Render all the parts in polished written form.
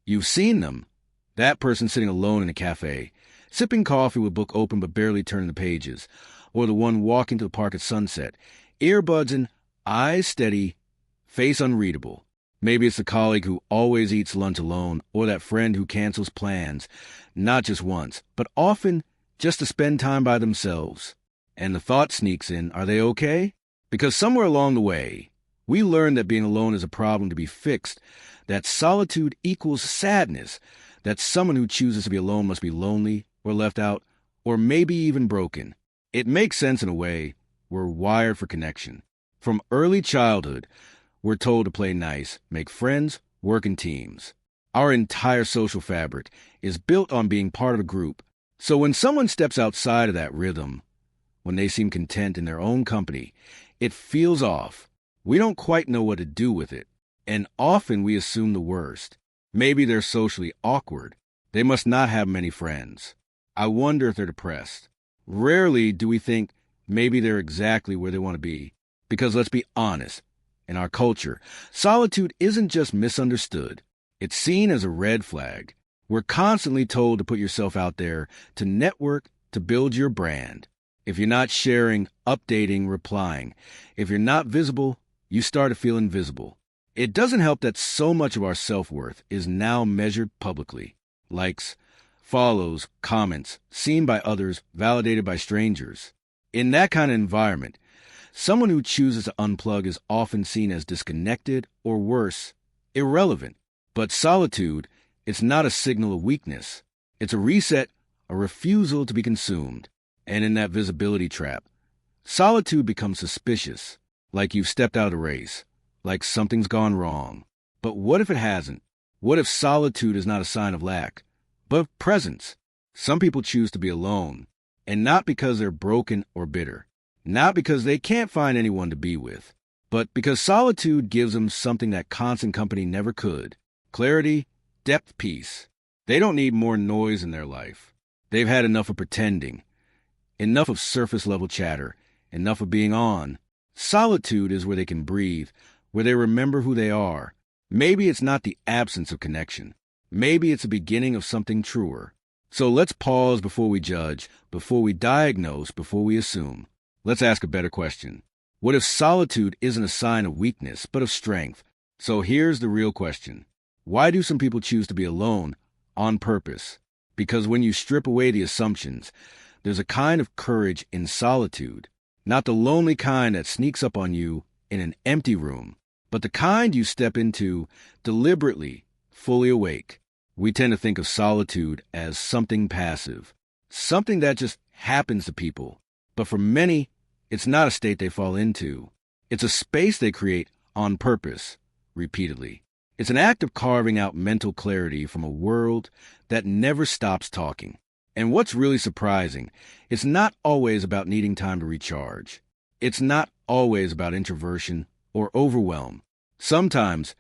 You've seen them. That person sitting alone in a cafe, sipping coffee with book open but barely turning the pages, or the one walking to the park at sunset, earbuds in, eyes steady, face unreadable. Maybe it's the colleague who always eats lunch alone, or that friend who cancels plans, not just once, but often just to spend time by themselves. And the thought sneaks in, are they okay? Because somewhere along the way, we learned that being alone is a problem to be fixed, that solitude equals sadness, that someone who chooses to be alone must be lonely or left out, or maybe even broken. It makes sense in a way. We're wired for connection. From early childhood, we're told to play nice, make friends, work in teams. Our entire social fabric is built on being part of a group. So when someone steps outside of that rhythm, when they seem content in their own company, it feels off. We don't quite know what to do with it, and often we assume the worst. Maybe they're socially awkward. They must not have many friends. I wonder if they're depressed. Rarely do we think maybe they're exactly where they want to be. Because let's be honest, in our culture, solitude isn't just misunderstood. It's seen as a red flag. We're constantly told to put yourself out there, to network, to build your brand. If you're not sharing, updating, replying, if you're not visible, you start to feel invisible. It doesn't help that so much of our self-worth is now measured publicly. Likes, follows, comments, seen by others, validated by strangers. In that kind of environment, someone who chooses to unplug is often seen as disconnected or worse, irrelevant. But solitude, it's not a signal of weakness. It's a reset, a refusal to be consumed. And in that visibility trap, solitude becomes suspicious, like you've stepped out of the race, like something's gone wrong. But what if it hasn't? What if solitude is not a sign of lack, but of presence? Some people choose to be alone, and not because they're broken or bitter, not because they can't find anyone to be with, but because solitude gives them something that constant company never could: clarity, depth, peace. They don't need more noise in their life. They've had enough of pretending, enough of surface-level chatter, enough of being on. Solitude is where they can breathe, where they remember who they are. Maybe it's not the absence of connection. Maybe it's the beginning of something truer. So let's pause before we judge, before we diagnose, before we assume. Let's ask a better question. What if solitude isn't a sign of weakness, but of strength? So here's the real question. Why do some people choose to be alone on purpose? Because when you strip away the assumptions, there's a kind of courage in solitude, not the lonely kind that sneaks up on you in an empty room, but the kind you step into deliberately, fully awake. We tend to think of solitude as something passive, something that just happens to people. But for many, it's not a state they fall into. It's a space they create on purpose, repeatedly. It's an act of carving out mental clarity from a world that never stops talking. And what's really surprising, it's not always about needing time to recharge. It's not always about introversion or overwhelm. Sometimes,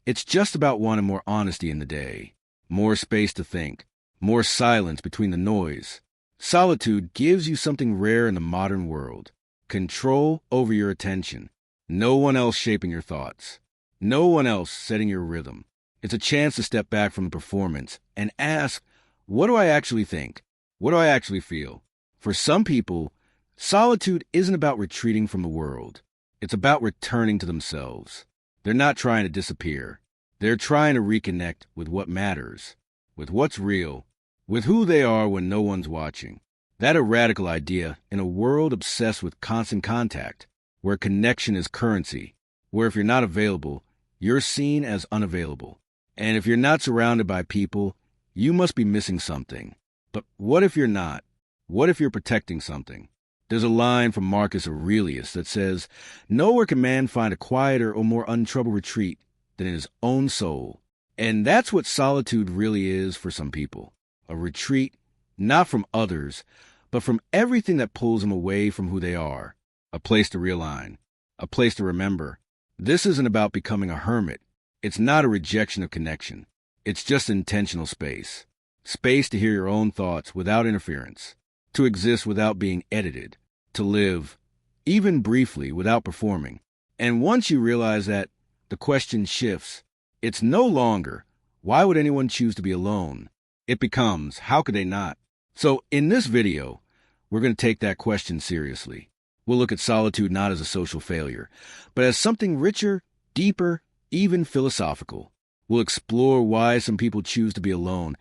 it's just about wanting more honesty in the day, more space to think, more silence between the noise. Solitude gives you something rare in the modern world: control over your attention. No one else shaping your thoughts. No one else setting your rhythm. It's a chance to step back from the performance and ask, what do I actually think? What do I actually feel? For some people, solitude isn't about retreating from the world. It's about returning to themselves. They're not trying to disappear. They're trying to reconnect with what matters, with what's real, with who they are when no one's watching. That's a radical idea in a world obsessed with constant contact, where connection is currency, where if you're not available, you're seen as unavailable. And if you're not surrounded by people, you must be missing something. But what if you're not? What if you're protecting something? There's a line from Marcus Aurelius that says, "Nowhere can man find a quieter or more untroubled retreat than in his own soul." And that's what solitude really is for some people. A retreat, not from others, but from everything that pulls them away from who they are. A place to realign. A place to remember. This isn't about becoming a hermit. It's not a rejection of connection. It's just intentional space. Space to hear your own thoughts without interference. To exist without being edited. To live, even briefly, without performing. And once you realize that, the question shifts. It's no longer, Why would anyone choose to be alone? It becomes, how could they not? So in this video, we're going to take that question seriously. We'll look at solitude not as a social failure, but as something richer, deeper, even philosophical. We'll explore why some people choose to be alone,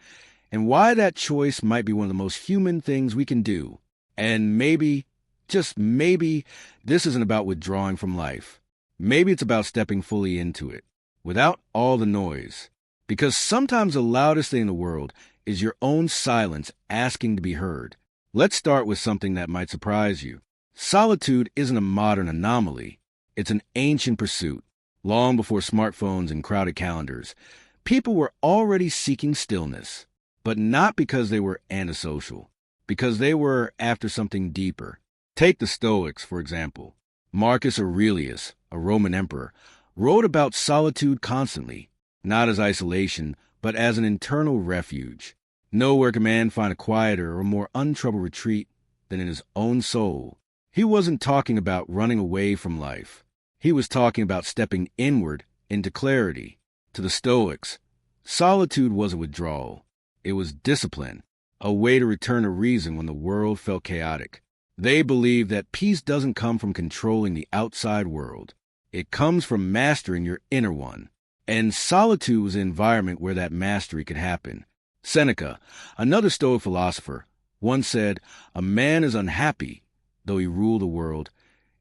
and why that choice might be one of the most human things we can do. And maybe, just maybe, this isn't about withdrawing from life. Maybe it's about stepping fully into it, without all the noise. Because sometimes the loudest thing in the world is your own silence asking to be heard. Let's start with something that might surprise you. Solitude isn't a modern anomaly. It's an ancient pursuit. Long before smartphones and crowded calendars, people were already seeking stillness, but not because they were antisocial, because they were after something deeper. Take the Stoics, for example. Marcus Aurelius, a Roman emperor, wrote about solitude constantly, not as isolation, but as an internal refuge. Nowhere can man find a quieter or more untroubled retreat than in his own soul. He wasn't talking about running away from life. He was talking about stepping inward into clarity. To the Stoics, solitude was a withdrawal. It was discipline, a way to return to reason when the world felt chaotic. They believed that peace doesn't come from controlling the outside world. It comes from mastering your inner one. And solitude was an environment where that mastery could happen. Seneca, another Stoic philosopher, once said, "A man is unhappy, though he rule the world,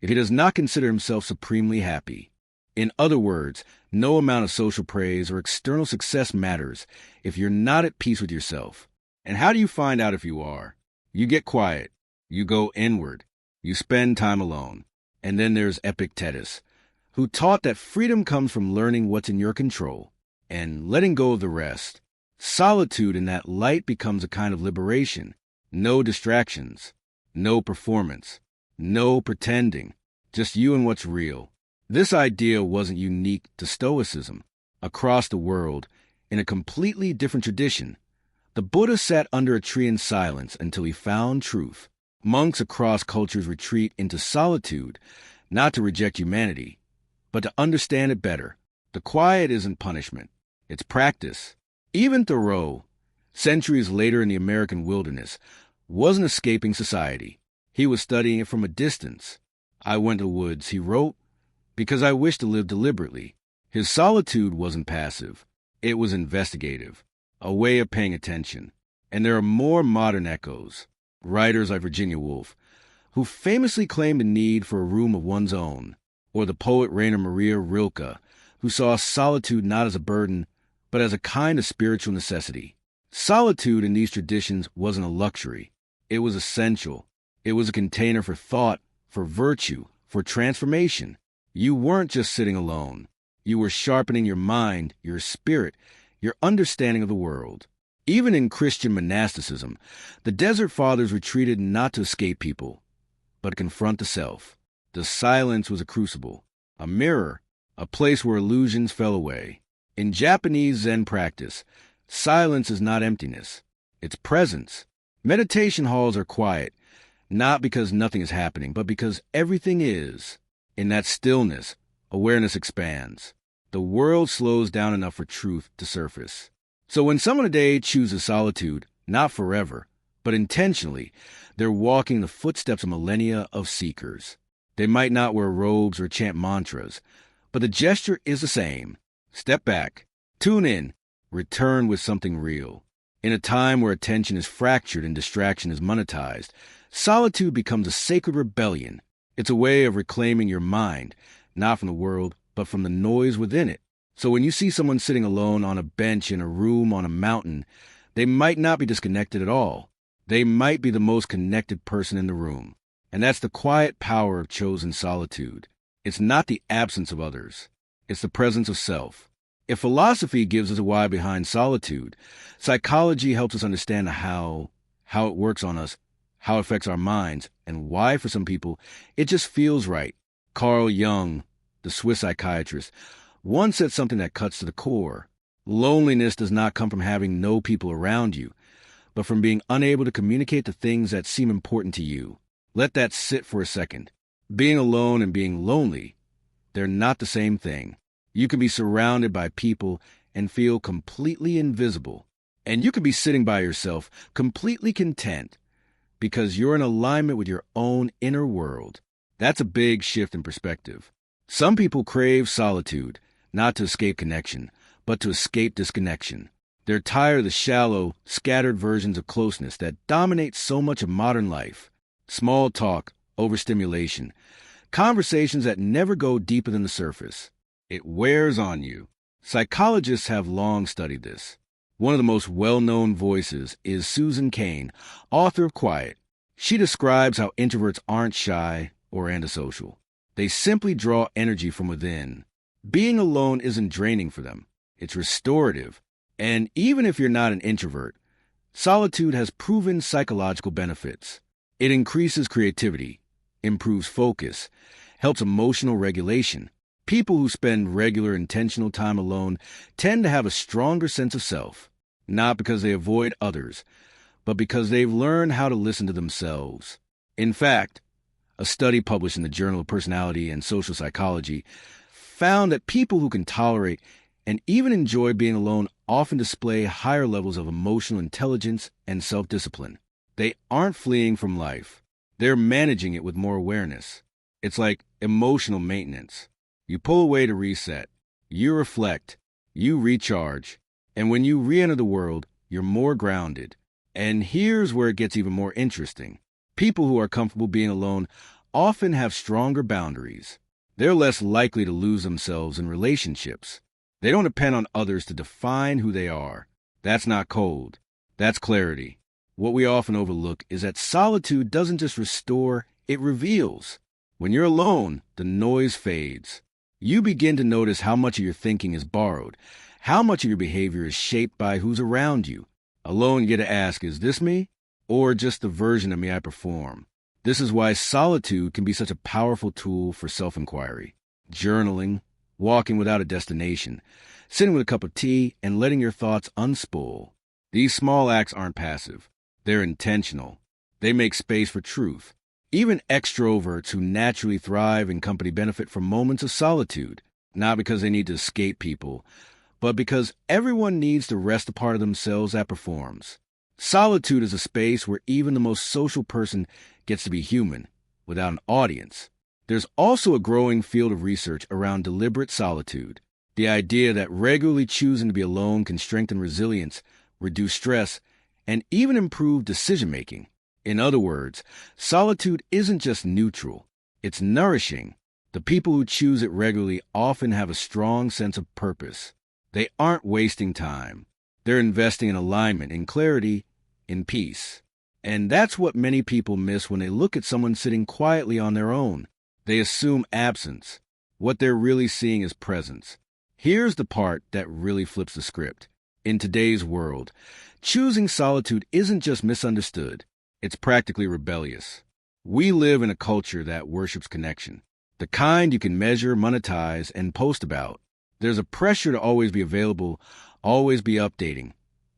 if he does not consider himself supremely happy." In other words, no amount of social praise or external success matters if you're not at peace with yourself. And how do you find out if you are? You get quiet. You go inward. You spend time alone. And then there's Epictetus, who taught that freedom comes from learning what's in your control and letting go of the rest. Solitude in that light becomes a kind of liberation. No distractions. No performance. No pretending. Just you and what's real. This idea wasn't unique to Stoicism. Across the world, in a completely different tradition, the Buddha sat under a tree in silence until he found truth. Monks across cultures retreat into solitude, not to reject humanity, but to understand it better. The quiet isn't punishment. It's practice. Even Thoreau, centuries later in the American wilderness, wasn't escaping society. He was studying it from a distance. "I went to the woods," he wrote, "because I wished to live deliberately." His solitude wasn't passive. It was investigative, a way of paying attention. And there are more modern echoes. Writers like Virginia Woolf, who famously claimed the need for a room of one's own, or the poet Rainer Maria Rilke, who saw solitude not as a burden, but as a kind of spiritual necessity. Solitude in these traditions wasn't a luxury. It was essential. It was a container for thought, for virtue, for transformation. You weren't just sitting alone. You were sharpening your mind, your spirit, your understanding of the world. Even in Christian monasticism, the Desert Fathers retreated not to escape people, but to confront the self. The silence was a crucible, a mirror, a place where illusions fell away. In Japanese Zen practice, silence is not emptiness. It's presence. Meditation halls are quiet, not because nothing is happening, but because everything is. In that stillness, awareness expands. The world slows down enough for truth to surface. So when someone today chooses solitude, not forever, but intentionally, they're walking the footsteps of millennia of seekers. They might not wear robes or chant mantras, but the gesture is the same. Step back, tune in, return with something real. In a time where attention is fractured and distraction is monetized, solitude becomes a sacred rebellion. It's a way of reclaiming your mind, not from the world, but from the noise within it. So when you see someone sitting alone on a bench in a room on a mountain, they might not be disconnected at all. They might be the most connected person in the room. And that's the quiet power of chosen solitude. It's not the absence of others. It's the presence of self. If philosophy gives us a why behind solitude, psychology helps us understand how it works on us, how it affects our minds, and why for some people it just feels right. Carl Jung, the Swiss psychiatrist, once said something that cuts to the core. Loneliness does not come from having no people around you, but from being unable to communicate the things that seem important to you. Let that sit for a second. Being alone and being lonely, they're not the same thing. You can be surrounded by people and feel completely invisible. And you could be sitting by yourself, completely content, because you're in alignment with your own inner world. That's a big shift in perspective. Some people crave solitude, not to escape connection, but to escape disconnection. They're tired of the shallow, scattered versions of closeness that dominate so much of modern life. Small talk, overstimulation, conversations that never go deeper than the surface. It wears on you. Psychologists have long studied this. One of the most well-known voices is Susan Cain, author of Quiet. She describes how introverts aren't shy or antisocial. They simply draw energy from within. Being alone isn't draining for them. It's restorative. And even if you're not an introvert, solitude has proven psychological benefits. It increases creativity, improves focus, helps emotional regulation. People who spend regular intentional time alone tend to have a stronger sense of self, not because they avoid others, but because they've learned how to listen to themselves. In fact, a study published in the Journal of Personality and Social Psychology found that people who can tolerate and even enjoy being alone often display higher levels of emotional intelligence and self-discipline. They aren't fleeing from life. They're managing it with more awareness. It's like emotional maintenance. You pull away to reset. You reflect. You recharge. And when you re-enter the world, you're more grounded. And here's where it gets even more interesting. People who are comfortable being alone often have stronger boundaries. They're less likely to lose themselves in relationships. They don't depend on others to define who they are. That's not cold. That's clarity. What we often overlook is that solitude doesn't just restore, it reveals. When you're alone, the noise fades. You begin to notice how much of your thinking is borrowed, how much of your behavior is shaped by who's around you. Alone, you get to ask, is this me? Or just the version of me I perform? This is why solitude can be such a powerful tool for self-inquiry. Journaling, walking without a destination, sitting with a cup of tea, and letting your thoughts unspool. These small acts aren't passive. They're intentional. They make space for truth. Even extroverts who naturally thrive in company benefit from moments of solitude, not because they need to escape people, but because everyone needs to rest a part of themselves that performs. Solitude is a space where even the most social person gets to be human, without an audience. There's also a growing field of research around deliberate solitude. The idea that regularly choosing to be alone can strengthen resilience, reduce stress, and even improve decision-making. In other words, solitude isn't just neutral, it's nourishing. The people who choose it regularly often have a strong sense of purpose. They aren't wasting time. They're investing in alignment, in clarity, in peace. And that's what many people miss when they look at someone sitting quietly on their own. They assume absence. What they're really seeing is presence. Here's the part that really flips the script. In today's world, choosing solitude isn't just misunderstood. It's practically rebellious. We live in a culture that worships connection, the kind you can measure, monetize, and post about. There's a pressure to always be available, always be updating,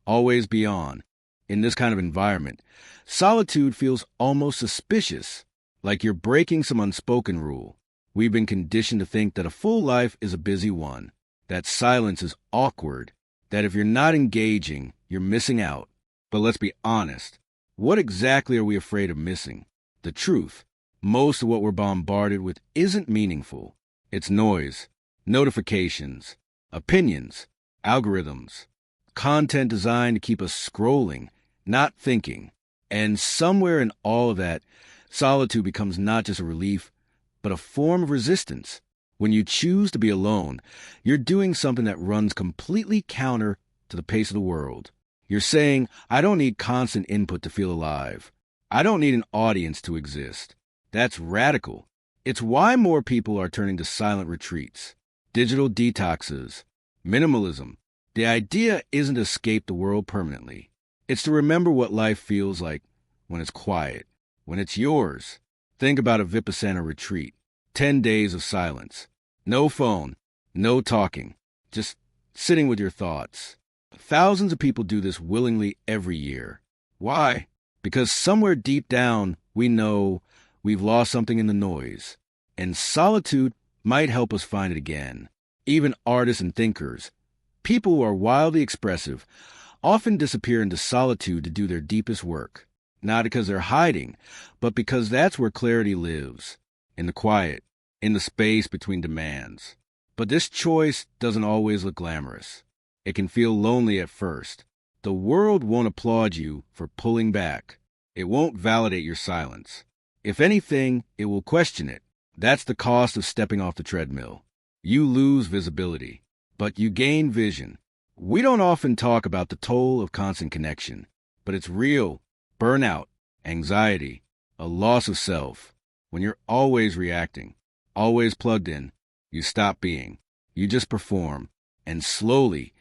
always be on. In this kind of environment, solitude feels almost suspicious, like you're breaking some unspoken rule. We've been conditioned to think that a full life is a busy one, that silence is awkward, that if you're not engaging, you're missing out. But let's be honest. What exactly are we afraid of missing? The truth. Most of what we're bombarded with isn't meaningful. It's noise, notifications, opinions, algorithms, content designed to keep us scrolling, not thinking. And somewhere in all of that, solitude becomes not just a relief, but a form of resistance. When you choose to be alone, you're doing something that runs completely counter to the pace of the world. You're saying, I don't need constant input to feel alive. I don't need an audience to exist. That's radical. It's why more people are turning to silent retreats, digital detoxes, minimalism. The idea isn't to escape the world permanently. It's to remember what life feels like when it's quiet, when it's yours. Think about a Vipassana retreat. 10 days of silence. No phone, no talking, just sitting with your thoughts. Thousands of people do this willingly every year. Why? Because somewhere deep down, we know we've lost something in the noise, and solitude might help us find it again. Even artists and thinkers, People who are wildly expressive often disappear into solitude to do their deepest work, not because they're hiding, but because that's where clarity lives, in the quiet, in the space between demands. But this choice doesn't always look glamorous. It can feel lonely at first. The world won't applaud you for pulling back. It won't validate your silence. If anything, it will question it. That's the cost of stepping off the treadmill. You lose visibility, but you gain vision. We don't often talk about the toll of constant connection, but it's real. Burnout, anxiety, a loss of self. When you're always reacting, always plugged in, you stop being. You just perform. And slowly,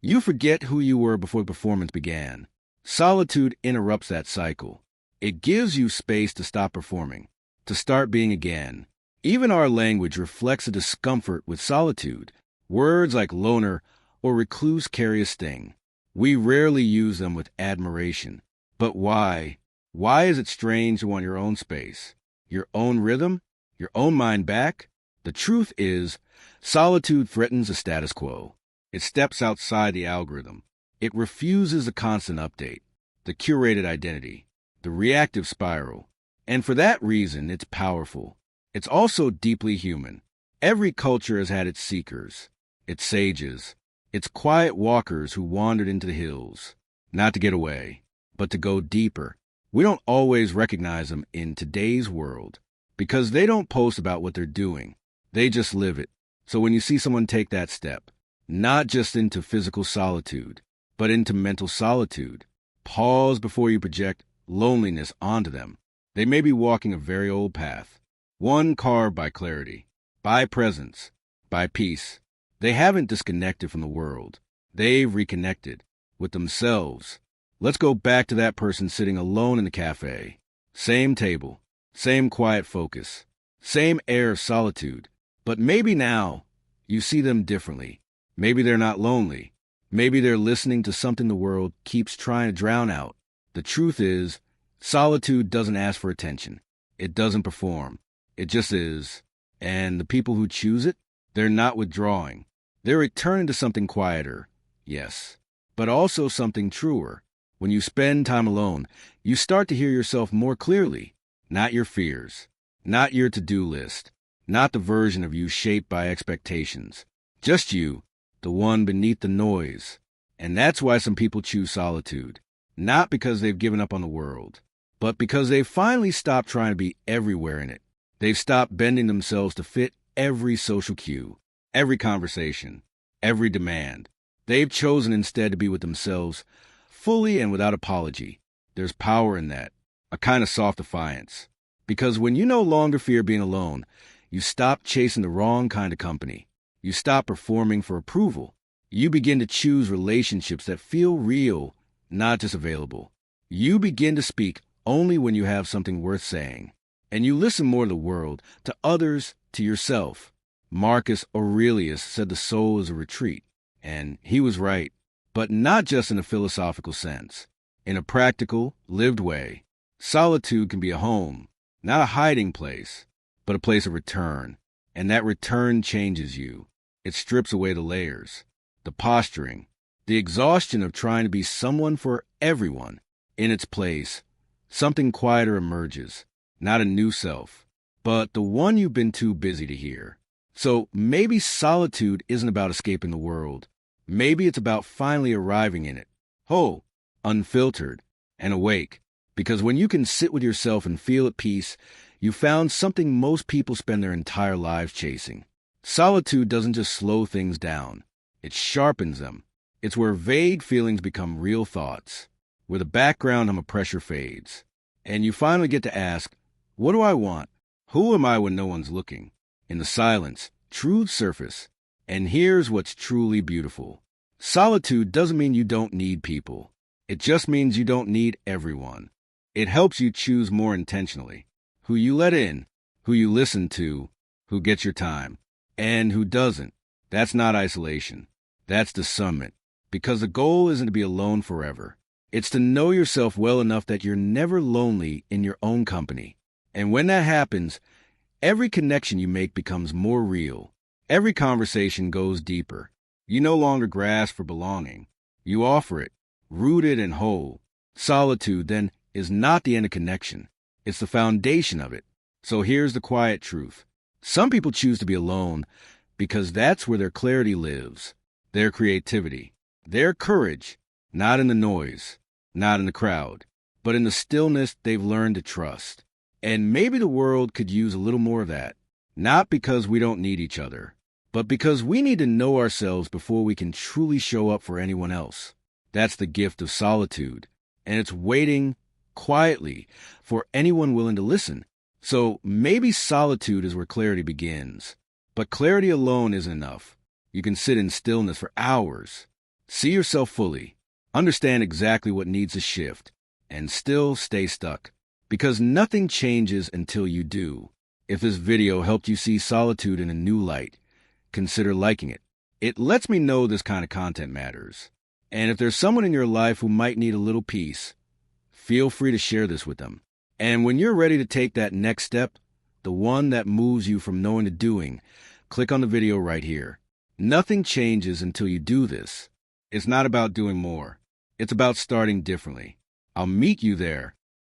you forget who you were before the performance began. Solitude interrupts that cycle. It gives you space to stop performing, to start being again. Even our language reflects a discomfort with solitude. Words like loner or recluse carry a sting. We rarely use them with admiration. But why? Why is it strange to want your own space, your own rhythm, your own mind back? The truth is, solitude threatens the status quo. It steps outside the algorithm. It refuses the constant update, the curated identity, the reactive spiral. And for that reason, it's powerful. It's also deeply human. Every culture has had its seekers, its sages, its quiet walkers who wandered into the hills, not to get away, but to go deeper. We don't always recognize them in today's world because they don't post about what they're doing. They just live it. So when you see someone take that step, not just into physical solitude, but into mental solitude, pause before you project loneliness onto them. They may be walking a very old path, one carved by clarity, by presence, by peace. They haven't disconnected from the world. They've reconnected with themselves. Let's go back to that person sitting alone in the cafe. Same table, same quiet focus, same air of solitude. But maybe now you see them differently. Maybe they're not lonely. Maybe they're listening to something the world keeps trying to drown out. The truth is, solitude doesn't ask for attention. It doesn't perform. It just is. And the people who choose it, they're not withdrawing. They're returning to something quieter, yes, but also something truer. When you spend time alone, you start to hear yourself more clearly. Not your fears, not your to-do list, not the version of you shaped by expectations. Just you, the one beneath the noise. And that's why some people choose solitude. Not because they've given up on the world, but because they've finally stopped trying to be everywhere in it. They've stopped bending themselves to fit every social cue, every conversation, every demand. They've chosen instead to be with themselves fully and without apology. There's power in that, a kind of soft defiance. Because when you no longer fear being alone, you stop chasing the wrong kind of company. You stop performing for approval. You begin to choose relationships that feel real, not just available. You begin to speak only when you have something worth saying. And you listen more to the world, to others, to yourself. Marcus Aurelius said the soul is a retreat. And he was right. But not just in a philosophical sense. In a practical, lived way. Solitude can be a home, not a hiding place, but a place of return. And that return changes you. It strips away the layers, the posturing, the exhaustion of trying to be someone for everyone. In its place, something quieter emerges. Not a new self, but the one you've been too busy to hear. So maybe solitude isn't about escaping the world. Maybe it's about finally arriving in it, whole, unfiltered, and awake. Because when you can sit with yourself and feel at peace, you found something most people spend their entire lives chasing. Solitude doesn't just slow things down. It sharpens them. It's where vague feelings become real thoughts, where the background hum of pressure fades. And you finally get to ask, what do I want? Who am I when no one's looking? In the silence, truths surface. And here's what's truly beautiful. Solitude doesn't mean you don't need people. It just means you don't need everyone. It helps you choose more intentionally. Who you let in, who you listen to, who gets your time, and who doesn't. That's not isolation. That's discernment. Because the goal isn't to be alone forever. It's to know yourself well enough that you're never lonely in your own company. And when that happens, every connection you make becomes more real. Every conversation goes deeper. You no longer grasp for belonging. You offer it, rooted and whole. Solitude, then, is not the end of connection. It's the foundation of it. So here's the quiet truth. Some people choose to be alone because that's where their clarity lives, their creativity, their courage, not in the noise, not in the crowd, but in the stillness they've learned to trust. And maybe the world could use a little more of that, not because we don't need each other, but because we need to know ourselves before we can truly show up for anyone else. That's the gift of solitude, and it's waiting quietly for anyone willing to listen. So maybe solitude is where clarity begins. But clarity alone isn't enough. You can sit in stillness for hours, see yourself fully, understand exactly what needs to shift, and still stay stuck. Because nothing changes until you do. If this video helped you see solitude in a new light, consider liking it. It lets me know this kind of content matters. And if there's someone in your life who might need a little peace, feel free to share this with them. And when you're ready to take that next step, the one that moves you from knowing to doing, click on the video right here. Nothing changes until you do this. It's not about doing more. It's about starting differently. I'll meet you there.